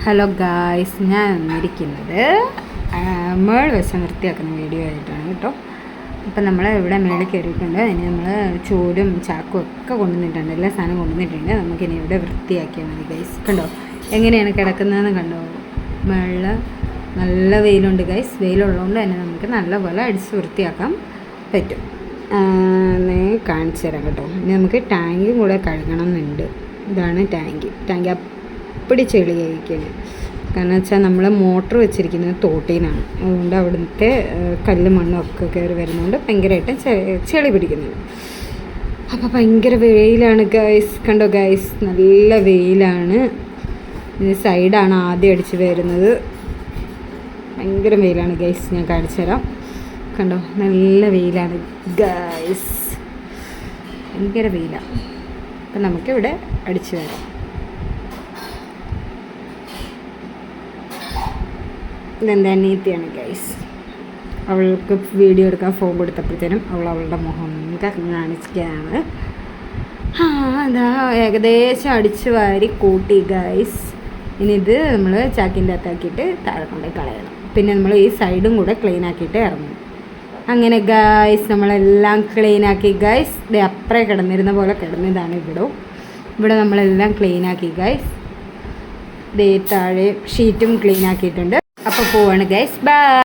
Hello guys, ഞാൻ വന്നിരിക്കുന്നത് മേൾ വശം വൃത്തിയാക്കുന്ന വീഡിയോ ആയിട്ടാണ് കേട്ടോ. അപ്പം നമ്മൾ ഇവിടെ മേളിൽ കയറിയിട്ടുണ്ട്. ഇനി നമ്മൾ ചൂലും ചാക്കും ഒക്കെ കൊണ്ടുവന്നിട്ടുണ്ട്, എല്ലാ സാധനം കൊണ്ടുവന്നിട്ടുണ്ട്. നമുക്കിനി ഇവിടെ വൃത്തിയാക്കിയാൽ മതി ഗൈസ്. കണ്ടോ എങ്ങനെയാണ് കിടക്കുന്നതെന്ന് കണ്ടോ. മേളിൽ നല്ല വെയിലുണ്ട് ഗൈസ്. വെയിലുള്ളതുകൊണ്ട് തന്നെ നമുക്ക് നല്ലപോലെ അടിച്ച് വൃത്തിയാക്കാൻ പറ്റും. കാണിച്ചു തരാം കേട്ടോ. ഇനി നമുക്ക് ടാങ്കും കൂടെ കഴുകണം എന്നുണ്ട്. ഇതാണ് ടാങ്ക് അപ്പടി ചെളിയായിരിക്കുകയാണ്. കാരണം വെച്ചാൽ നമ്മൾ മോട്ടർ വെച്ചിരിക്കുന്നത് തോട്ടീനാണ്. അതുകൊണ്ട് അവിടുത്തെ കല്ല് മണ്ണും ഒക്കെ കയറി വരുന്നതുകൊണ്ട് ഭയങ്കരമായിട്ട് ചെളി പിടിക്കുന്നുണ്ട്. അപ്പോൾ ഭയങ്കര വെയിലാണ് ഗൈസ്. കണ്ടോ ഗൈസ്, നല്ല വെയിലാണ്. ഇത് സൈഡാണ് ആദ്യം അടിച്ച് വരുന്നത്. ഭയങ്കര വെയിലാണ് ഗൈസ്. ഞാൻ കാണിച്ചു തരാം. കണ്ടോ നല്ല വെയിലാണ് ഗൈസ്, ഭയങ്കര വെയിലാണ്. അപ്പം നമുക്കിവിടെ അടിച്ചു വരാം. ഇതെൻ്റെ അനിയത്തിയാണ് ഗൈസ്. അവൾക്ക് വീഡിയോ എടുക്കാൻ ഫോൺ കൊടുത്തപ്പോഴത്തേനും അവളുടെ മുഖം കാണിക്കുകയാണ്. അതാ ഏകദേശം അടിച്ചു വാരി കൂട്ടി ഗൈസ്. ഇനി ഇത് നമ്മൾ ചാക്കിൻ്റെ അകത്താക്കിയിട്ട് താഴെ കൊണ്ട് കളയണം. പിന്നെ നമ്മൾ ഈ സൈഡും കൂടെ ക്ലീൻ ആക്കിയിട്ട് ഇറങ്ങും. അങ്ങനെ ഗൈസ് നമ്മളെല്ലാം ക്ലീനാക്കി ഗൈസ്. ഇത് അപ്പുറേ കിടന്നിരുന്ന പോലെ കിടന്നതാണ് ഇവിടെ നമ്മളെല്ലാം ക്ലീനാക്കി ഗൈസ്. ദേ താഴെ ഷീറ്റും ക്ലീൻ ആക്കിയിട്ടുണ്ട്. അപ്പോൾ പോവാണ് ഗൈസ്. ബൈ.